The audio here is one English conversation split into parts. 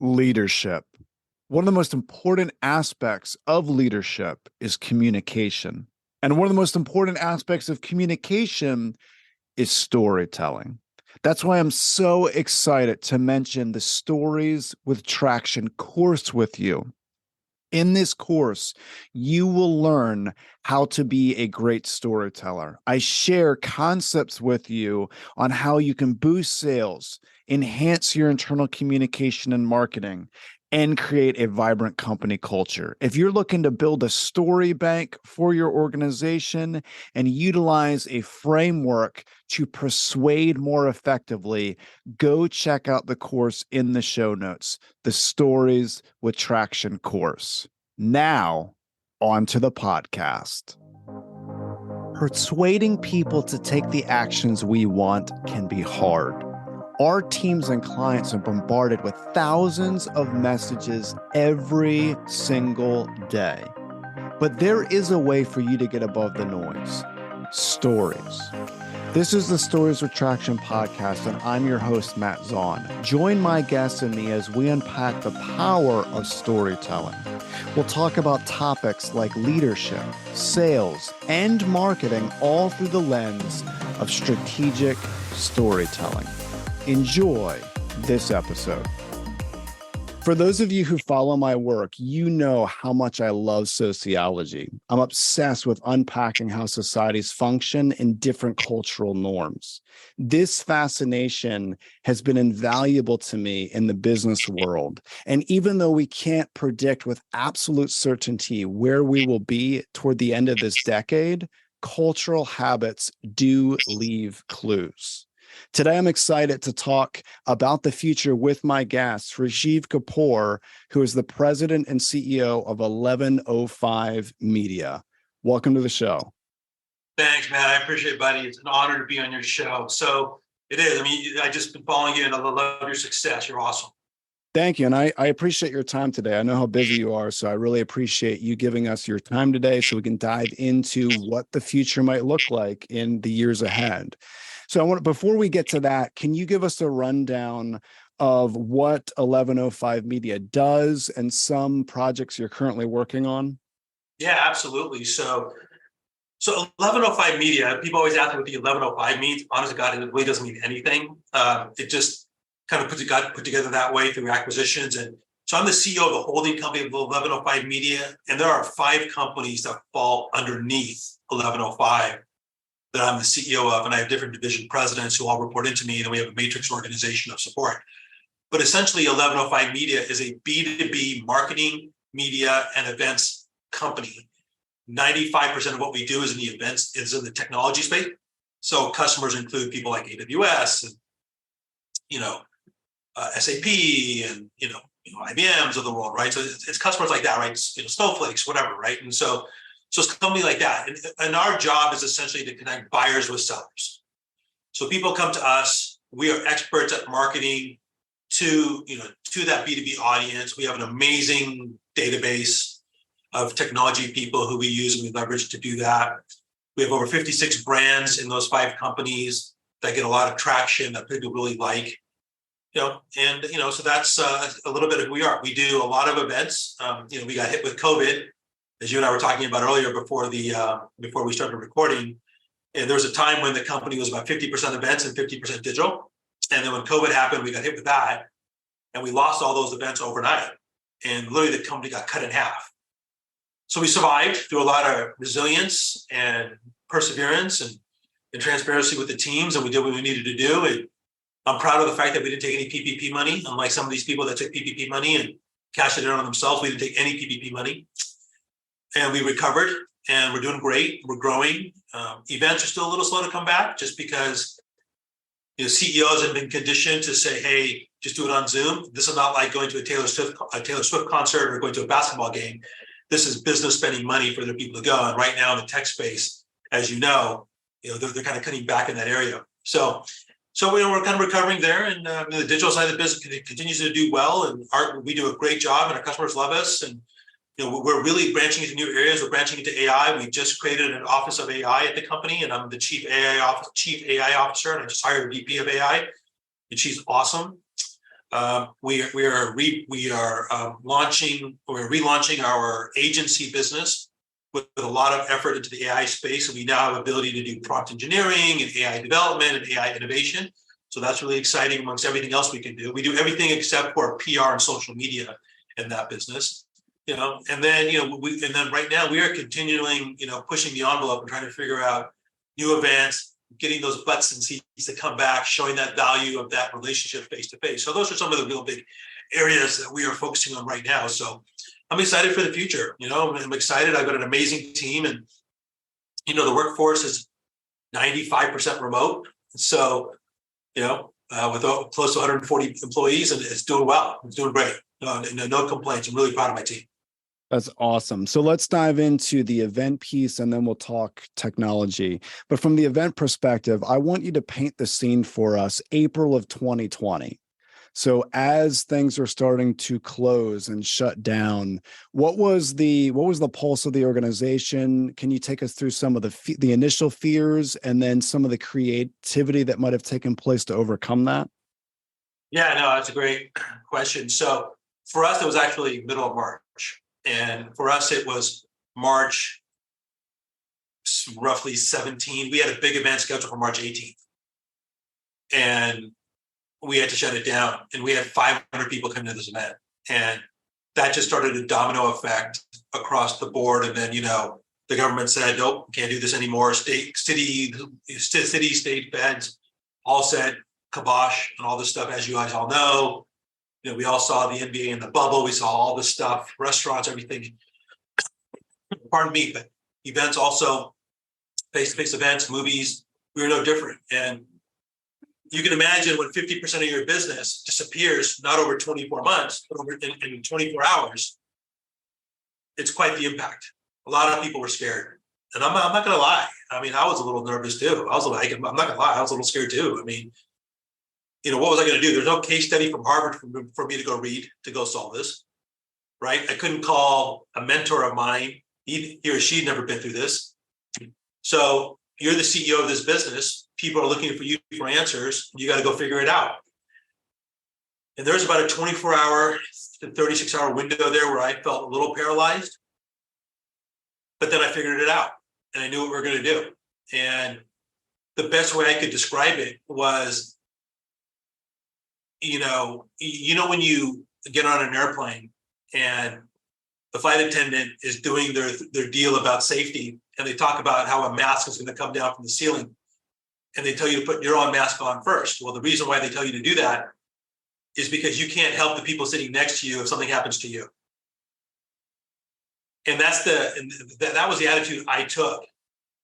Leadership. One of the most important aspects of leadership is communication. And one of the most important aspects of communication is storytelling. That's why I'm so excited to mention the Stories with Traction course with you. In this course, you will learn how to be a great storyteller. I share concepts with you on how you can boost sales, enhance your internal communication and marketing, and create a vibrant company culture. If you're looking to build a story bank for your organization and utilize a framework to persuade more effectively, go check out the course in the show notes, the Stories with Traction course. Now, on to the podcast. Persuading people to take the actions we want can be hard. Our teams and clients are bombarded with thousands of messages every single day. But there is a way for you to get above the noise. Stories. This is the Stories with Traction podcast, and I'm your host, Matt Zaun. Join my guests and me as we unpack the power of storytelling. We'll talk about topics like leadership, sales, and marketing, all through the lens of strategic storytelling. Enjoy this episode. For those of you who follow my work, you know how much I love sociology. I'm obsessed with unpacking how societies function in different cultural norms. This fascination has been invaluable to me in the business world. And even though we can't predict with absolute certainty where we will be toward the end of this decade, cultural habits do leave clues. Today, I'm excited to talk about the future with my guest, RAJEEV Kapur, who is the president and CEO of 1105 Media. Welcome to the show. Thanks, Matt. I appreciate it, buddy. It's an honor to be on your show. So it is. I mean, I just been following you and I love your success. You're awesome. Thank you. And I appreciate your time today. I know how busy you are, so I really appreciate you giving us your time today so we can dive into what the future might look like in the years ahead. So before we get to that, can you give us a rundown of what 1105 Media does and some projects you're currently working on? Yeah, absolutely. So 1105 Media, people always ask me what the 1105 means. Honestly, God, it really doesn't mean anything. It just kind of got put together that way through acquisitions. And so I'm the CEO of the holding company of 1105 Media, and there are 5 companies that fall underneath 1105 that I'm the CEO of, and I have different division presidents who all report into me, and then we have a matrix organization of support. But essentially, 1105 Media is a B2B marketing, media, and events company. 95% of what we do is in the events, is in the technology space. So customers include people like AWS and, SAP and, IBMs of the world, right? So it's customers like that, right? Snowflakes, whatever, right? And so it's a company like that. And our job is essentially to connect buyers with sellers. So people come to us, we are experts at marketing to that B2B audience. We have an amazing database of technology people who we use and we leverage to do that. We have over 56 brands in those 5 companies that get a lot of traction that people really like. So that's a little bit of who we are. We do a lot of events. We got hit with COVID, as you and I were talking about earlier before we started recording. And there was a time when the company was about 50% events and 50% digital. And then when COVID happened, we got hit with that. And we lost all those events overnight. And literally the company got cut in half. So we survived through a lot of resilience and perseverance and transparency with the teams. And we did what we needed to do. And I'm proud of the fact that we didn't take any PPP money. Unlike some of these people that took PPP money and cashed it in on themselves, we didn't take any PPP money. And we recovered, and we're doing great. We're growing. Events are still a little slow to come back, just because CEOs have been conditioned to say, "Hey, just do it on Zoom." This is not like going to a Taylor Swift concert or going to a basketball game. This is business spending money for their people to go. And right now in the tech space, as you know, they're kind of cutting back in that area. So we're kind of recovering there, and the digital side of the business continues to do well, and we do a great job, and our customers love us. And we're really branching into new areas. We're branching into AI. We just created an office of AI at the company, and I'm the chief AI officer, and I just hired a VP of AI, and she's awesome. We're relaunching our agency business with a lot of effort into the AI space. And we now have ability to do prompt engineering and AI development and AI innovation. So that's really exciting amongst everything else we can do. We do everything except for PR and social media in that business, and then right now we are continuing, pushing the envelope and trying to figure out new events, getting those butts and seats to come back, showing that value of that relationship face to face. So those are some of the real big areas that we are focusing on right now. So I'm excited for the future. I'm excited. I've got an amazing team, and the workforce is 95% remote. So with close to 140 employees, and it's doing well. It's doing great. No complaints. I'm really proud of my team. That's awesome. So let's dive into the event piece and then we'll talk technology. But from the event perspective, I want you to paint the scene for us, April of 2020. So as things are starting to close and shut down, what was the pulse of the organization? Can you take us through some of the initial fears and then some of the creativity that might have taken place to overcome that? Yeah, no, that's a great question. So for us, it was actually middle of March. And for us, it was March roughly 17. We had a big event scheduled for March 18th. And we had to shut it down. And we had 500 people come to this event. And that just started a domino effect across the board. And then, the government said, nope, can't do this anymore. State, feds all said kibosh and all this stuff, as you guys all know. We all saw the NBA in the bubble. We saw all this stuff, restaurants, everything. Pardon me, but events also, face-to-face events, movies, we were no different. And you can imagine when 50% of your business disappears, not over 24 months, but over in 24 hours, it's quite the impact. A lot of people were scared. And I'm not going to lie. I mean, I was a little nervous too. I'm not going to lie. I was a little scared too. I mean, what was I going to do? There's no case study from Harvard for me to go read, to go solve this, right? I couldn't call a mentor of mine. He or she had never been through this. So you're the CEO of this business. People are looking for you for answers. You got to go figure it out. And there's about a 24-hour to 36-hour window there where I felt a little paralyzed. But then I figured it out and I knew what we were going to do. And the best way I could describe it was, when you get on an airplane and the flight attendant is doing their deal about safety, and they talk about how a mask is going to come down from the ceiling, and they tell you to put your own mask on first. Well, the reason why they tell you to do that is because you can't help the people sitting next to you if something happens to you. And that was the attitude I took.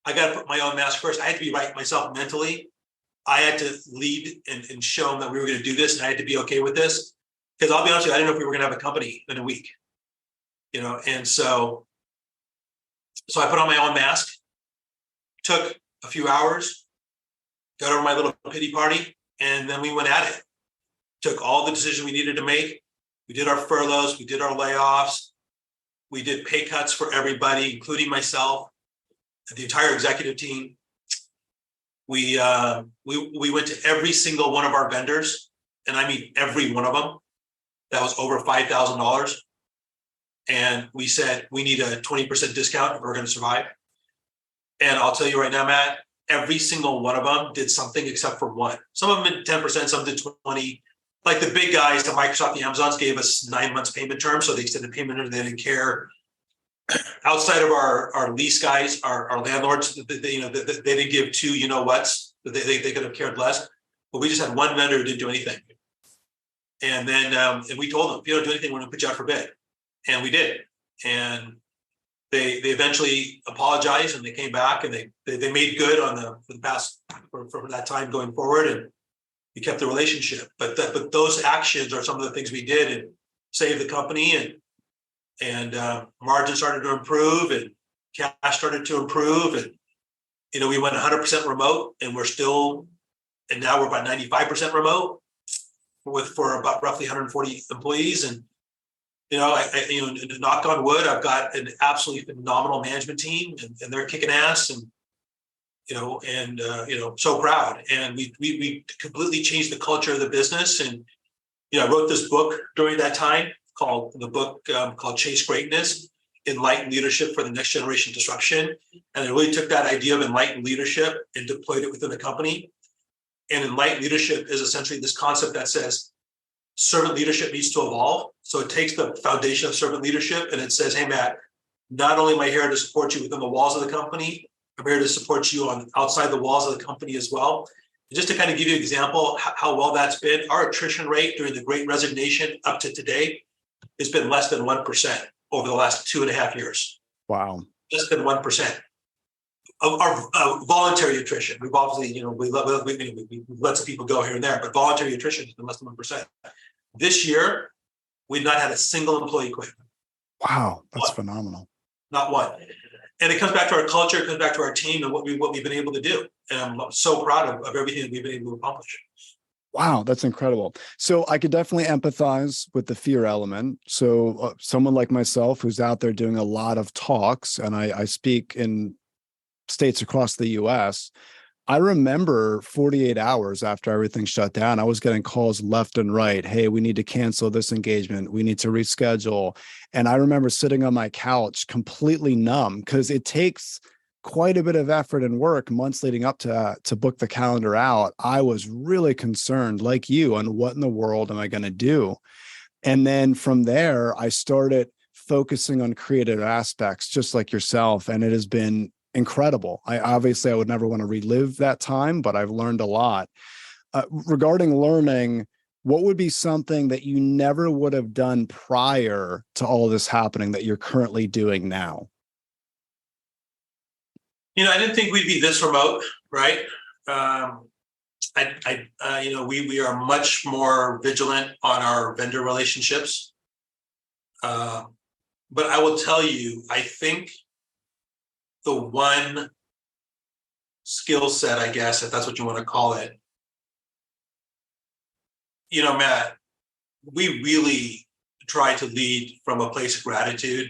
I got to put my own mask first. I had to be right myself mentally. I had to lead and show them that we were going to do this, and I had to be okay with this. Because I'll be honest with you, I didn't know if we were going to have a company in a week, and so I put on my own mask, took a few hours, got over my little pity party, and then we went at it. Took all the decisions we needed to make. We did our furloughs, we did our layoffs, we did pay cuts for everybody, including myself, and the entire executive team. We went to every single one of our vendors, and I mean every one of them that was over $5,000. And we said, we need a 20% discount if we're going to survive. And I'll tell you right now, Matt, every single one of them did something except for one. Some of them did 10%, some did 20%. Like the big guys, the Microsoft, the Amazons gave us 9 months payment terms. So they extended payment terms, they didn't care. Outside of our lease guys, our landlords, they didn't give two, whats. They could have cared less. But we just had one vendor who didn't do anything. And then and we told them, if you don't do anything, we're going to put you out for bid. And we did. And they eventually apologized, and they came back, and they made good on for that time going forward, and we kept the relationship. But those actions are some of the things we did and saved the company, and margin started to improve, and cash started to improve, and we went 100% remote, and now we're about 95% remote for about roughly 140 employees. And knock on wood, I've got an absolutely phenomenal management team, and they're kicking ass, and so proud. And we completely changed the culture of the business, and I wrote this book during that time called Chase Greatness, Enlightened Leadership for the Next Generation Disruption. And I really took that idea of enlightened leadership and deployed it within the company. And enlightened leadership is essentially this concept that says servant leadership needs to evolve. So it takes the foundation of servant leadership and it says, hey, Matt, not only am I here to support you within the walls of the company, I'm here to support you on outside the walls of the company as well. And just to kind of give you an example how well that's been, our attrition rate during the Great Resignation up to today has been less than 1% over the last 2.5 years. Wow. Less than 1%. Of our voluntary attrition. We've obviously, we let some people go here and there, but voluntary attrition has been less than 1%. This year, we've not had a single employee quit. Wow, that's phenomenal. Not one. And it comes back to our culture, it comes back to our team and what we've been able to do. And I'm so proud of everything that we've been able to accomplish. Wow, that's incredible. So I could definitely empathize with the fear element. So someone like myself who's out there doing a lot of talks, and I speak in states across the US, I remember 48 hours after everything shut down, I was getting calls left and right. Hey, we need to cancel this engagement. We need to reschedule. And I remember sitting on my couch completely numb because it takes quite a bit of effort and work months leading up to book the calendar out. I was really concerned, like you, on what in the world am I going to do? And then from there, I started focusing on creative aspects, just like yourself. And it has been incredible. I would never want to relive that time, but I've learned a lot. Regarding learning, what would be something that you never would have done prior to all of this happening that you're currently doing now? I didn't think we'd be this remote, right? We are much more vigilant on our vendor relationships. But I will tell you, I think the one skill set, I guess, if that's what you want to call it, Matt, we really try to lead from a place of gratitude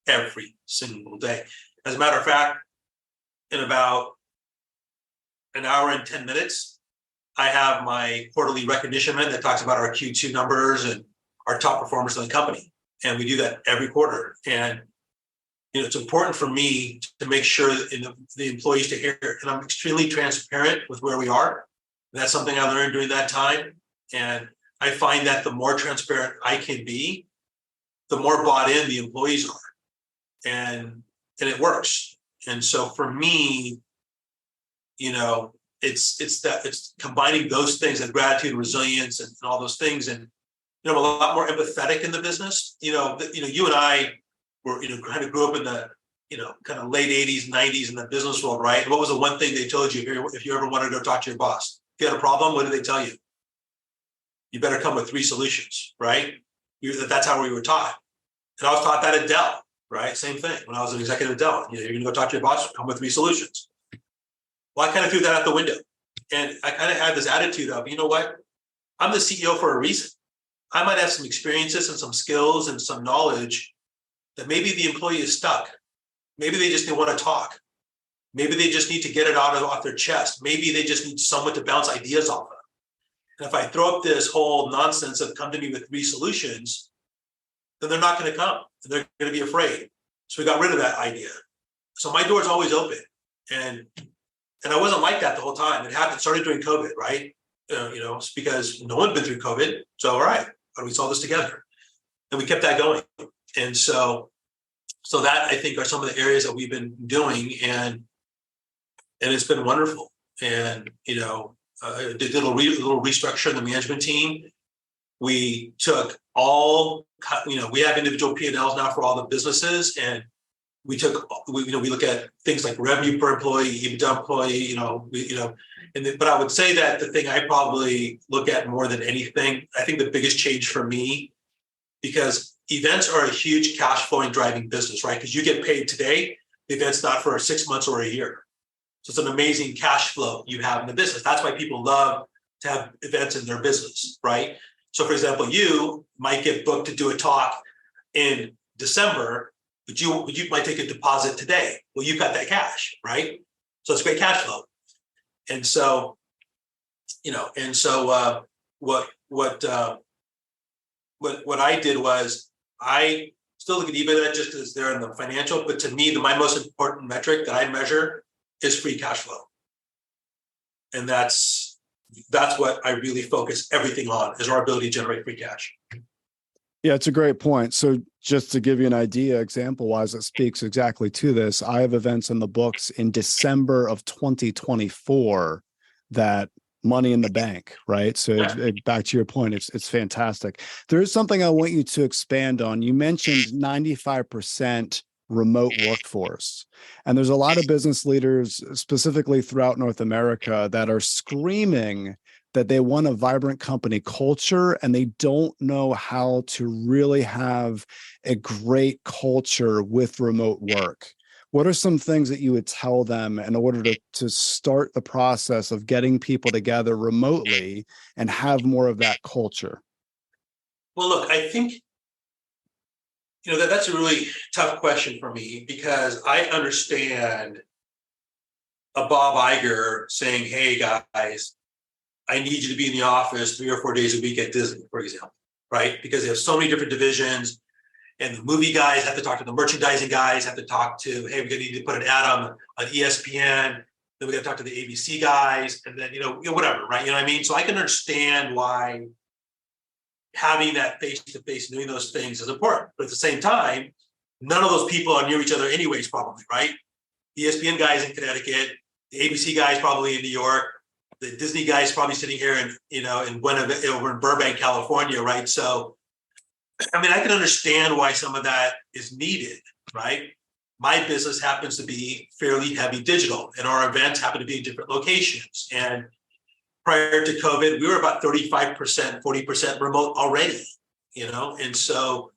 every single day. As a matter of fact, in about an hour and 10 minutes, I have my quarterly recognition event that talks about our Q2 numbers and our top performers in the company. And we do that every quarter. And it's important for me to make sure that the employees to hear it. And I'm extremely transparent with where we are. And that's something I learned during that time. And I find that the more transparent I can be, the more bought in the employees are. And it works. And so for me, it's combining those things, and gratitude, resilience, and all those things. And I'm a lot more empathetic in the business. You and I were, kind of grew up in the, kind of late 80s, 90s in the business world, right? And what was the one thing they told you if you ever wanted to go talk to your boss? If you had a problem, what did they tell you? You better come with 3 solutions, right? That's how we were taught. And I was taught that at Dell, right? Same thing. When I was an executive at Dell, you're going to go talk to your boss, come with 3 solutions. Well, I kind of threw that out the window. And I kind of had this attitude of, you know what? I'm the CEO for a reason. I might have some experiences and some skills and some knowledge that maybe the employee is stuck. Maybe they just want to talk. Maybe they just need to get it off their chest. Maybe they just need someone to bounce ideas off of. And if I throw up this whole nonsense of come to me with 3 solutions, then they're not going to come. And they're going to be afraid. So we got rid of that idea. So my door is always open. And I wasn't like that the whole time. It started during COVID, right? It's because no one's been through COVID. So, all right, how do we solve this together? And we kept that going. And so that, I think, are some of the areas that we've been doing. And it's been wonderful. And, did a little restructure in the management team. We took we have individual P&Ls now for all the businesses. And we look at things like revenue per employee, EBITDA employee, but I would say that the thing I probably look at more than anything, I think the biggest change for me, because events are a huge cash flowing driving business, right? Because you get paid today, the event's not for 6 months or a year. So it's an amazing cash flow you have in the business. That's why people love to have events in their business, right? So for example, you might get booked to do a talk in December, but you might take a deposit today. Well, you've got that cash, right? So it's great cash flow. And so, what what I did was I still look at EBITDA just because they're in the financial, but to me, my most important metric that I measure is free cash flow. And that's what I really focus everything on, is our ability to generate free cash. Yeah, it's a great point. So just to give you an idea, example-wise, it speaks exactly to this. I have events in the books in December of 2024 that money in the bank, right? So back to your point, it's fantastic. There is something I want you to expand on. You mentioned 95% remote workforce. And there's a lot of business leaders, specifically throughout North America, that are screaming that they want a vibrant company culture and they don't know how to really have a great culture with remote work. What are some things that you would tell them in order to start the process of getting people together remotely and have more of that culture? Well, look, I think, that's a really tough question for me, because I understand a Bob Iger saying, hey guys, I need you to be in the office 3 or 4 days a week at Disney, for example, right? Because they have so many different divisions, and the movie guys have to talk to the merchandising guys, have to talk to, hey, we're going to need to put an ad on ESPN, then we got to talk to the ABC guys, and then, whatever, right? You know what I mean? So I can understand why having that face-to-face, doing those things is important. But at the same time, none of those people are near each other anyways, probably, right? The ESPN guys in Connecticut, the ABC guys probably in New York, the Disney guys probably sitting here over in Burbank, California, right? So, I mean, I can understand why some of that is needed, right? My business happens to be fairly heavy digital, and our events happen to be in different locations. And prior to COVID, we were about 35%, 40% remote already, and so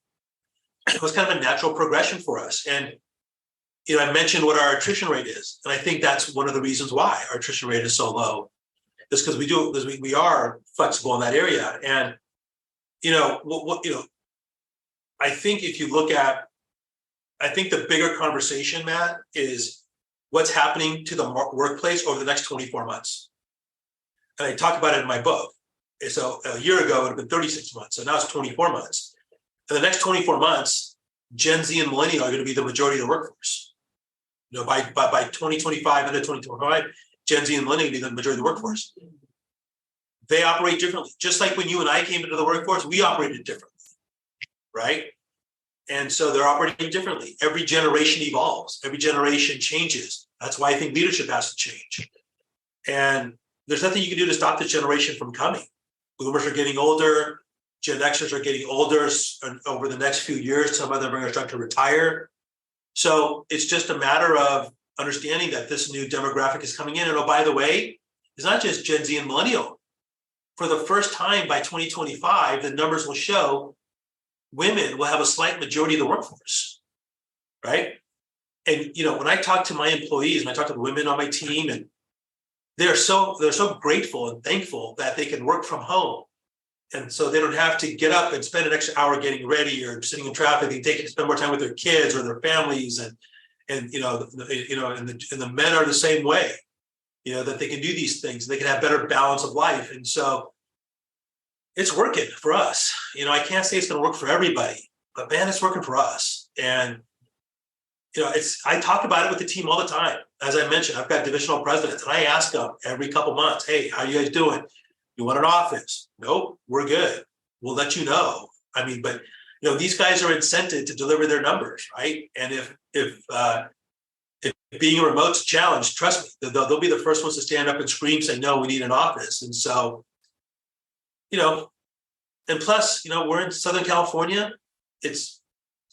it was kind of a natural progression for us. And, I mentioned what our attrition rate is, and I think that's one of the reasons why our attrition rate is so low. Is because we are flexible in that area. And, I think if you look at, I think the bigger conversation, Matt, is what's happening to the workplace over the next 24 months. And I talk about it in my book. So a year ago, it would have been 36 months. So now it's 24 months. In the next 24 months, Gen Z and millennial are going to be the majority of the workforce. By 2025, end of 2025, Gen Z and millennial will be the majority of the workforce. They operate differently. Just like when you and I came into the workforce, we operated differently, right? And so they're operating differently. Every generation evolves. Every generation changes. That's why I think leadership has to change. And there's nothing you can do to stop this generation from coming. Boomers are getting older. Gen Xers are getting older. And over the next few years, some of them are going to start to retire. So it's just a matter of understanding that this new demographic is coming in. And by the way, it's not just Gen Z and millennial. For the first time by 2025, the numbers will show women will have a slight majority of the workforce, right? And, when I talk to my employees and I talk to the women on my team, and they're so grateful and thankful that they can work from home. And so they don't have to get up and spend an extra hour getting ready or sitting in traffic. They can spend more time with their kids or their families. And the men are the same way, that they can do these things. They can have better balance of life. And so it's working for us. I can't say it's going to work for everybody, but man, it's working for us. And, I talk about it with the team all the time. As I mentioned, I've got divisional presidents, and I ask them every couple months, hey, how are you guys doing? You want an office? Nope, we're good. We'll let you know. I mean, but, these guys are incented to deliver their numbers, right? And if being remote's a challenge, trust me, they'll be the first ones to stand up and scream, say, no, we need an office. And so, and plus, we're in Southern California. It's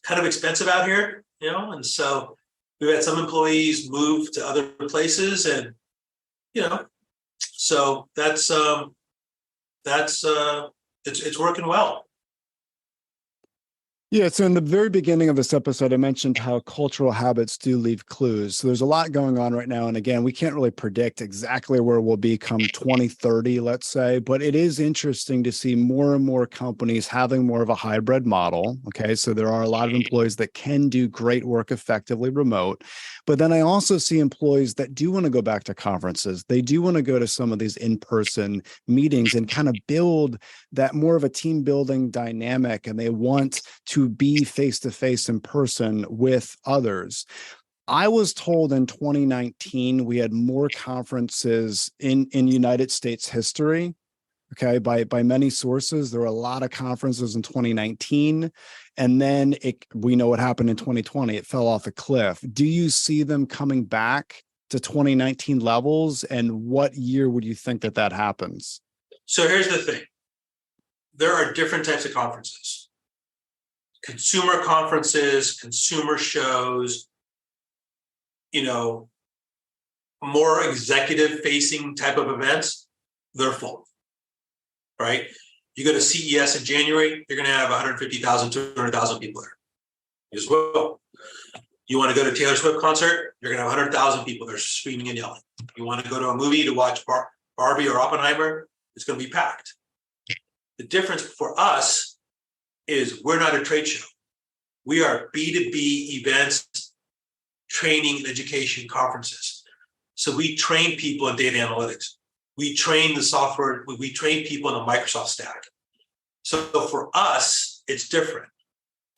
kind of expensive out here, and so we've had some employees move to other places, and, so that's it's working well. Yeah, so in the very beginning of this episode, I mentioned how cultural habits do leave clues. So there's a lot going on right now. And again, we can't really predict exactly where we'll be come 2030, let's say, but it is interesting to see more and more companies having more of a hybrid model. Okay. So there are a lot of employees that can do great work effectively remote. But then I also see employees that do want to go back to conferences. They do want to go to some of these in-person meetings and kind of build that more of a team building dynamic. And they want to be face to face in person with others. I was told in 2019 we had more conferences in United States history. Okay, by many sources, there were a lot of conferences in 2019, and then we know what happened in 2020. It fell off a cliff. Do you see them coming back to 2019 levels? And what year would you think that happens? So here's the thing: there are different types of conferences. Consumer conferences, consumer shows, more executive facing type of events, they're full, right? You go to CES in January, you're going to have 150,000, 200,000 people there as well. You want to go to Taylor Swift concert, you're going to have 100,000 people there screaming and yelling. You want to go to a movie to watch Barbie or Oppenheimer, it's going to be packed. The difference for us is we're not a trade show. We are B2B events, training and education conferences. So we train people in data analytics. We train the software, we train people in the Microsoft stack. So for us, it's different.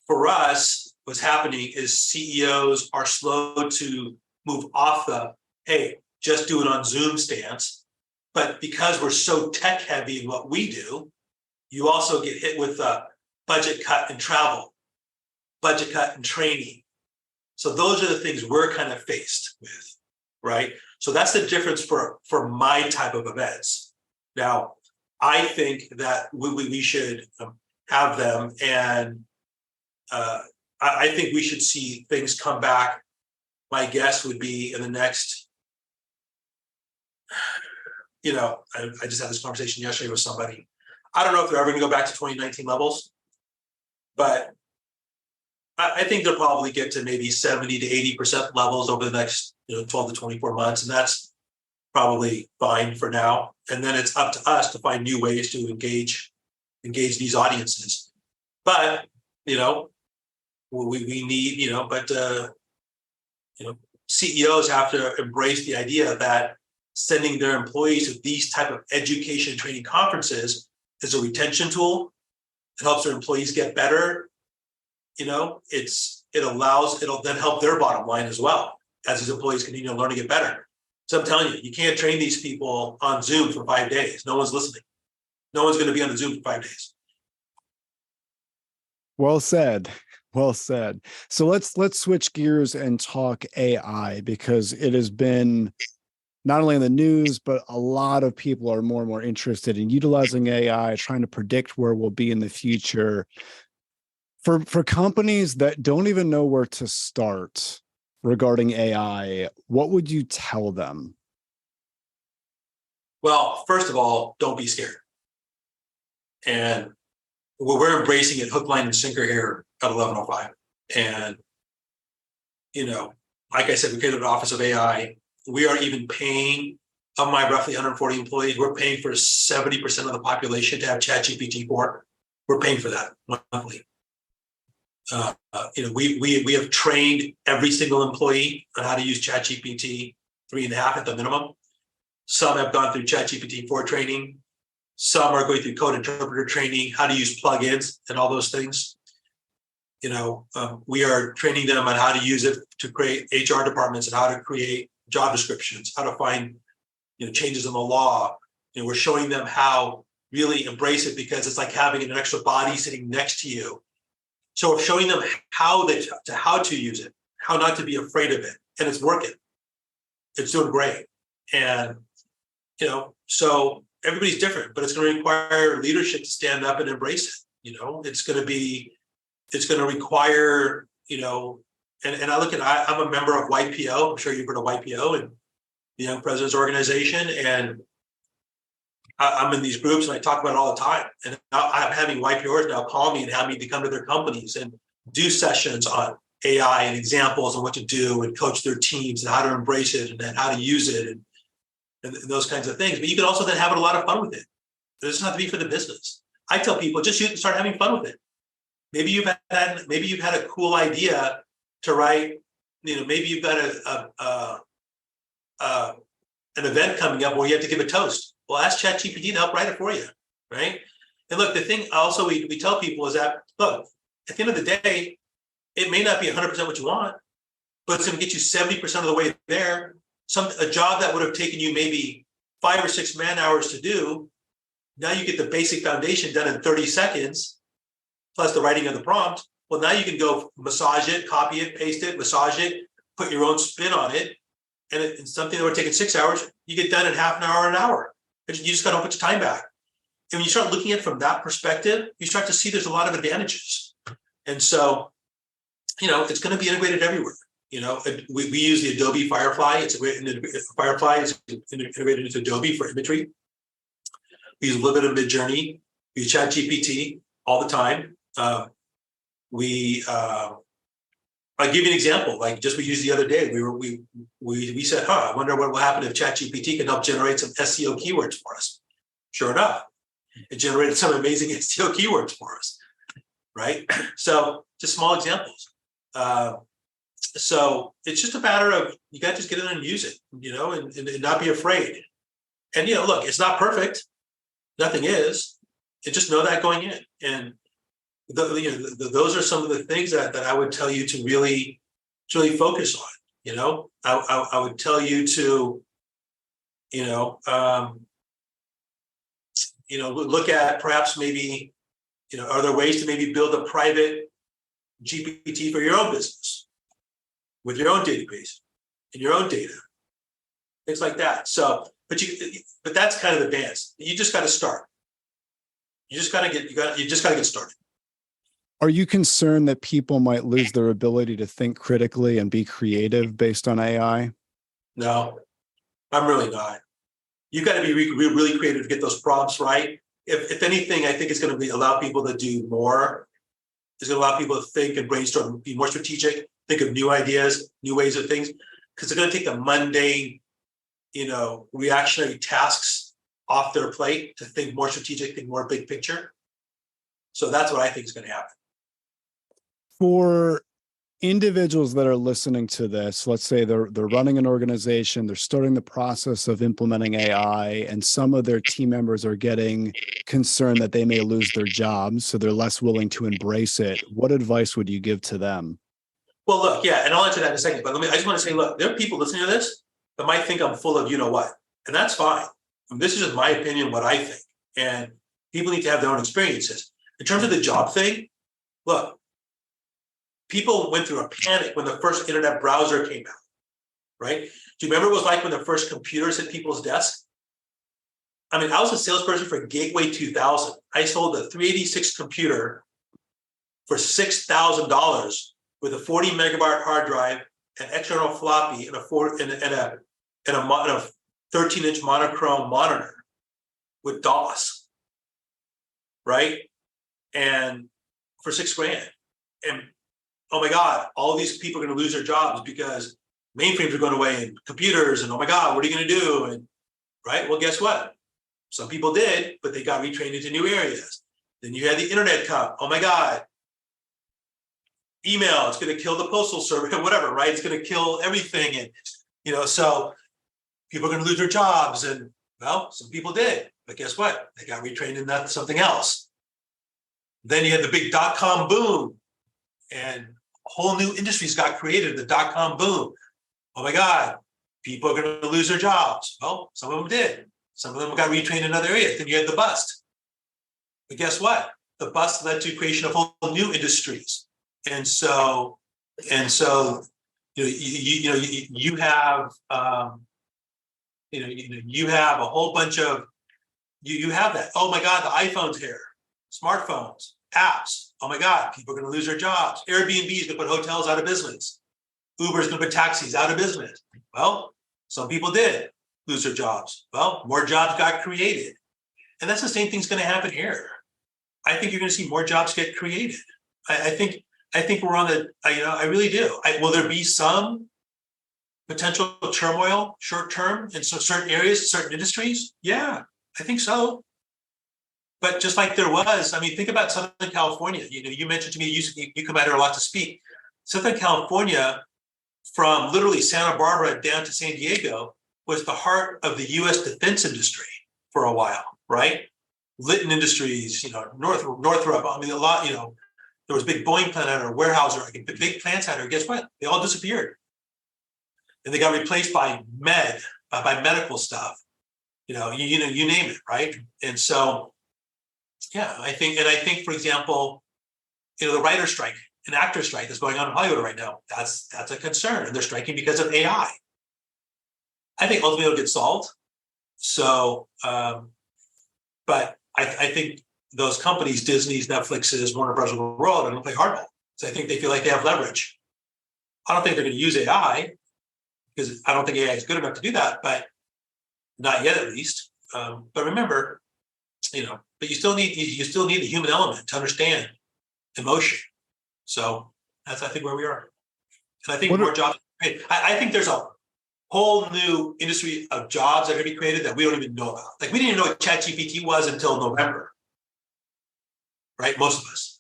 For us, what's happening is CEOs are slow to move off the, hey, just do it on Zoom stance. But because we're so tech heavy in what we do, you also get hit with a budget cut in travel, budget cut in training. So those are the things we're kind of faced with, right? So that's the difference for my type of events. Now, I think that we should have them, and I think we should see things come back. My guess would be in the next, I just had this conversation yesterday with somebody. I don't know if they're ever going to go back to 2019 levels, but I think they'll probably get to maybe 70 to 80% levels over the next 12 to 24 months. And that's probably fine for now. And then it's up to us to find new ways to engage these audiences. But, we need, CEOs have to embrace the idea that sending their employees to these type of education and training conferences is a retention tool. It helps their employees get better. It'll then help their bottom line as well as these employees continue to learn to get better. So I'm telling you, you can't train these people on Zoom for 5 days. No one's listening. No one's going to be on the Zoom for 5 days. Well said. Well said. So let's switch gears and talk AI, because it has been not only in the news, but a lot of people are more and more interested in utilizing AI, trying to predict where we'll be in the future. For companies that don't even know where to start regarding AI, what would you tell them? Well, first of all, don't be scared. And we're embracing it hook, line, and sinker here at 1105. And, like I said, we created an office of AI. We are even paying, of my roughly 140 employees, we're paying for 70% of the population to have ChatGPT 4. We're paying for that monthly. We have trained every single employee on how to use ChatGPT 3.5 at the minimum. Some have gone through ChatGPT 4 training. Some are going through code interpreter training, how to use plugins and all those things. We are training them on how to use it to create HR departments and how to create job descriptions, how to find changes in the law. We're showing them how really embrace it, because it's like having an extra body sitting next to you. So we're showing them how to use it, how not to be afraid of it, and it's working. It's doing great, and so everybody's different, but it's going to require leadership to stand up and embrace it. It's going to require and I'm a member of YPO. I'm sure you've heard of YPO and the Young Presidents Organization, and I'm in these groups and I talk about it all the time. And I'm having YPRs now call me and have me to come to their companies and do sessions on AI and examples on what to do and coach their teams and how to embrace it and then how to use it and those kinds of things. But you can also then have a lot of fun with it. It doesn't have to be for the business. I tell people just shoot and start having fun with it. Maybe you've had a cool idea to write. Maybe you've got an event coming up where you have to give a toast. Well, ask ChatGPT to help write it for you, right? And look, the thing also we tell people is that, look, at the end of the day, it may not be 100% what you want, but it's going to get you 70% of the way there. A job that would have taken you maybe 5 or 6 man hours to do, now you get the basic foundation done in 30 seconds, plus the writing of the prompt. Well, now you can go massage it, copy it, paste it, massage it, put your own spin on it. And it's something that would take 6 hours, you get done in half an hour or an hour. You just got to put your time back. And when you start looking at it from that perspective, you start to see there's a lot of advantages. And so, it's going to be integrated everywhere. We use the Adobe Firefly. Firefly is integrated into Adobe for imagery. We use a little bit of Midjourney. We use ChatGPT all the time. I'll give you an example. Like just we used the other day, we said, I wonder what will happen if ChatGPT can help generate some SEO keywords for us. Sure enough, it generated some amazing SEO keywords for us, right? So just small examples. So it's just a matter of you got to just get in and use it, and not be afraid. And look, it's not perfect. Nothing is. You just know that going in. And those are some of the things that I would tell you to really focus on. I would tell you to, look at perhaps maybe, are there ways to maybe build a private GPT for your own business with your own database and your own data, things like that. So, but that's kind of advanced. You just got to start. You just got to get started. Are you concerned that people might lose their ability to think critically and be creative based on AI? No, I'm really not. You got to be really creative to get those prompts right. If anything, I think it's going to allow people to do more. It's going to allow people to think and brainstorm, be more strategic, think of new ideas, new ways of things, because they're going to take the mundane, reactionary tasks off their plate to think more strategic, think more big picture. So that's what I think is going to happen. For individuals that are listening to this, let's say they're running an organization, they're starting the process of implementing AI, and some of their team members are getting concerned that they may lose their jobs, so they're less willing to embrace it. What advice would you give to them? Well, look, yeah, and I'll answer that in a second, but I just want to say, look, there are people listening to this that might think I'm full of what, and that's fine. This is just my opinion, what I think, and people need to have their own experiences. In terms of the job thing, look, people went through a panic when the first internet browser came out, right? Do you remember what it was like when the first computers hit people's desks? I mean, I was a salesperson for Gateway 2000. I sold a 386 computer for $6,000 with a 40 megabyte hard drive, an external floppy, and a 13-inch monochrome monitor with DOS, right? And for $6,000. And oh my God, all these people are going to lose their jobs because mainframes are going away and computers, and oh my God, what are you going to do? And right, well, guess what? Some people did, but they got retrained into new areas. Then you had the internet come. Oh my God, email, it's going to kill the postal service, whatever, right? It's going to kill everything. And, so people are going to lose their jobs. And well, some people did, but guess what? They got retrained in something else. Then you had the big .com boom, and whole new industries got created, the .com boom. Oh my God, people are going to lose their jobs. Well, some of them did. Some of them got retrained in other areas. Then you had the bust. But guess what? The bust led to creation of whole new industries. And so, you have, you have a whole bunch of, you have that. Oh my God, the iPhone's here, smartphones, apps. Oh my God, people are going to lose their jobs. Airbnb is going to put hotels out of business. Uber is going to put taxis out of business. Well, some people did lose their jobs. Well, more jobs got created. And that's the same thing's going to happen here. I think you're going to see more jobs get created. I think we're on the, I really do. Will there be some potential turmoil short term in certain areas, certain industries? Yeah, I think so. But just like there was, I mean, think about Southern California. You mentioned to me, you come out here a lot to speak. Southern California, from literally Santa Barbara down to San Diego, was the heart of the U.S. defense industry for a while, right? Litton Industries, Northrop. I mean, a lot. There was a big Boeing plant out there, Weyerhaeuser. The big plants out there. Guess what? They all disappeared, and they got replaced by by medical stuff. You name it, right? And so, yeah, I think, for example, the writer strike, an actor strike that's going on in Hollywood right now. That's a concern, and they're striking because of AI. I think ultimately it'll get solved. So, but I think those companies, Disney's, Netflix's, Warner Bros. Of the world, are going to play hardball. So I think they feel like they have leverage. I don't think they're going to use AI because I don't think AI is good enough to do that, but not yet at least. But remember, but you still need the human element to understand emotion. So that's, I think, where we are. And I think more jobs. I think there's a whole new industry of jobs that are going to be created that we don't even know about. Like, we didn't even know what ChatGPT was until November, right? Most of us.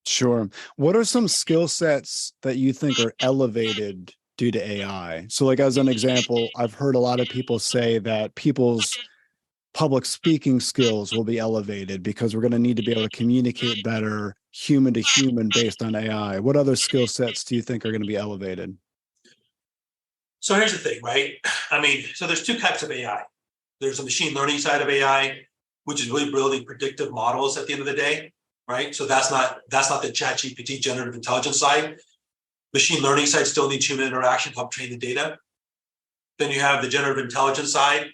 Sure. What are some skill sets that you think are elevated due to AI? So, like, as an example, I've heard a lot of people say that people's public speaking skills will be elevated because we're going to need to be able to communicate better human to human based on AI. What other skill sets do you think are going to be elevated? So here's the thing, right? I mean, so there's two types of AI. There's a machine learning side of AI, which is really building predictive models at the end of the day, right? So that's not the ChatGPT generative intelligence side. Machine learning side still needs human interaction to help train the data. Then you have the generative intelligence side,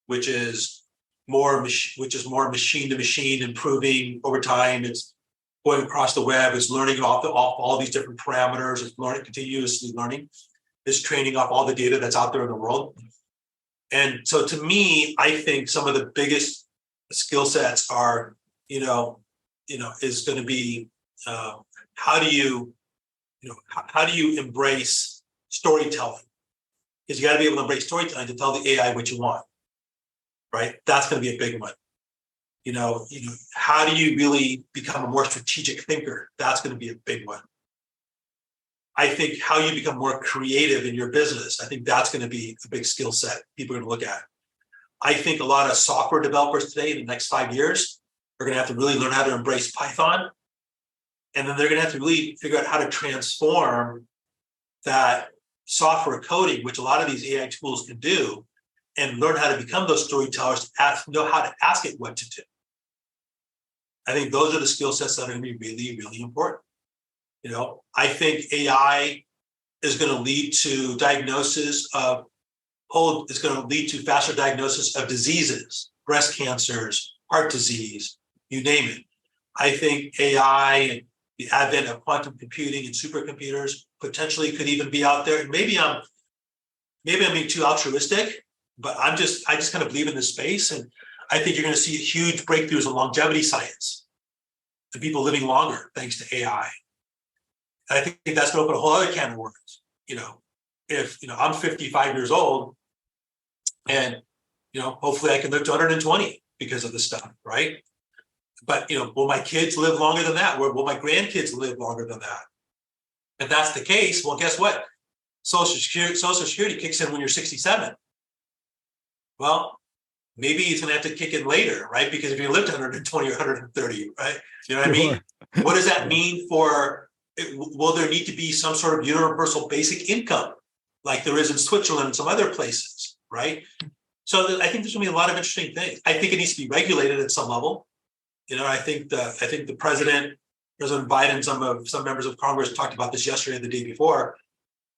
which is more machine to machine, improving over time. It's going across the web. It's learning off all these different parameters. It's continuously learning. It's training off all the data that's out there in the world. And so, to me, I think some of the biggest skill sets are, is going to be how do you embrace storytelling? Because you got to be able to embrace storytelling to tell the AI what you want, right? That's going to be a big one. How do you really become a more strategic thinker? That's going to be a big one. I think how you become more creative in your business, I think that's going to be a big skill set people are going to look at. I think a lot of software developers today in the next 5 years are going to have to really learn how to embrace Python. And then they're going to have to really figure out how to transform that software coding, which a lot of these AI tools can do, and learn how to become those storytellers, know how to ask it what to do. I think those are the skill sets that are going to be really, really important. I think AI is going to lead to faster diagnosis of diseases, breast cancers, heart disease, you name it. I think AI and the advent of quantum computing and supercomputers potentially could even be out there. And maybe I'm being too altruistic, but I just kind of believe in this space. And I think you're going to see huge breakthroughs in longevity science and people living longer thanks to AI. And I think that's going to open a whole other can of worms. If I'm 55 years old, and hopefully I can live to 120 because of this stuff, right? But will my kids live longer than that? Will my grandkids live longer than that? If that's the case, well, guess what? Social Security kicks in when you're 67. Well, maybe it's going to have to kick in later, right? Because if you lived 120 or 130, right? You know what I mean? What does that mean for? Will there need to be some sort of universal basic income like there is in Switzerland and some other places, right? So I think there's going to be a lot of interesting things. I think it needs to be regulated at some level. I think the President Biden, some members of Congress talked about this yesterday and the day before,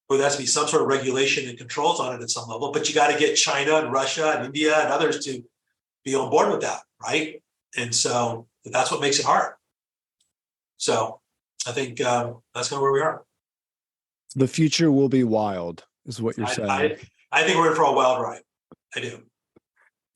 where there has to be some sort of regulation and controls on it at some level. But you got to get China and Russia and India and others to be on board with that, right? And so that's what makes it hard. So I think that's kind of where we are. The future will be wild, is what you're saying. I think we're in for a wild ride. I do.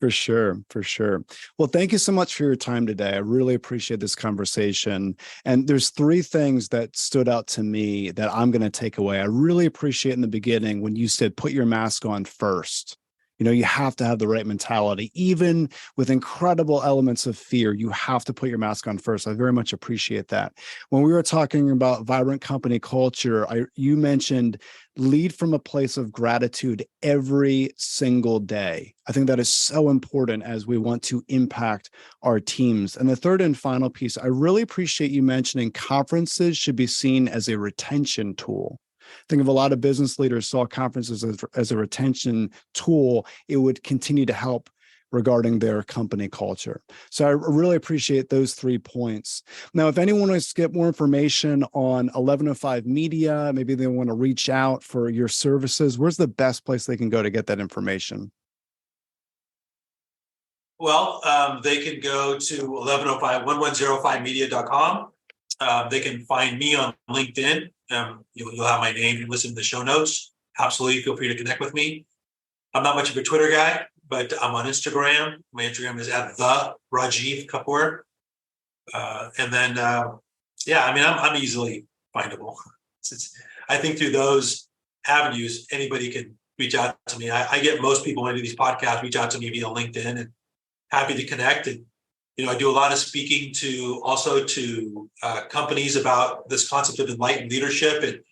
For sure, for sure. Well, thank you so much for your time today. I really appreciate this conversation. And there's three things that stood out to me that I'm going to take away. I really appreciate in the beginning when you said put your mask on first. You know, you have to have the right mentality. Even with incredible elements of fear, you have to put your mask on first. I very much appreciate that. When we were talking about vibrant company culture, you mentioned lead from a place of gratitude every single day. I think that is so important as we want to impact our teams. And the third and final piece, I really appreciate you mentioning conferences should be seen as a retention tool. Think of a lot of business leaders saw conferences as a retention tool. It would continue to help regarding their company culture. So I really appreciate those 3 points. Now, if anyone wants to get more information on 1105 Media, maybe they want to reach out for your services, where's the best place they can go to get that information? Well, they can go to 1105media.com. They can find me on LinkedIn. You'll have my name and listen to the show notes. Absolutely, feel free to connect with me. I'm not much of a Twitter guy, but I'm on Instagram. My Instagram is at the RAJEEV Kapur. I'm easily findable. I think through those avenues, anybody can reach out to me. I get most people when I do these podcasts reach out to me via LinkedIn, and happy to connect. And I do a lot of speaking to companies about this concept of enlightened leadership. And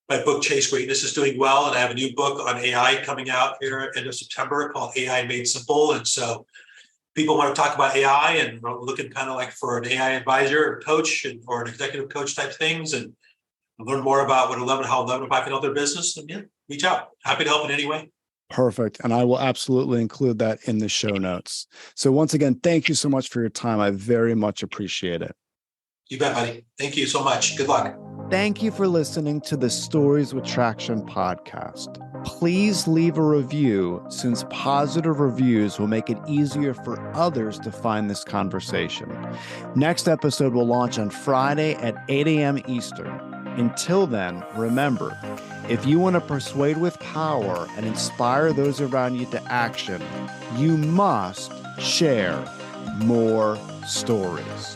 my book, Chase Greatness, is doing well. And I have a new book on AI coming out here at the end of September called AI Made Simple. And so people want to talk about AI and are looking kind of like for an AI advisor or coach or an executive coach type things, and learn more about how 1105 can help their business. And reach out. Happy to help in any way. Perfect. And I will absolutely include that in the show notes. So once again, thank you so much for your time. I very much appreciate it. You bet, buddy. Thank you so much. Good luck. Thank you for listening to the Stories with Traction podcast. Please leave a review, since positive reviews will make it easier for others to find this conversation. Next episode will launch on Friday at 8 a.m. Eastern. Until then, remember, if you want to persuade with power and inspire those around you to action, you must share more stories.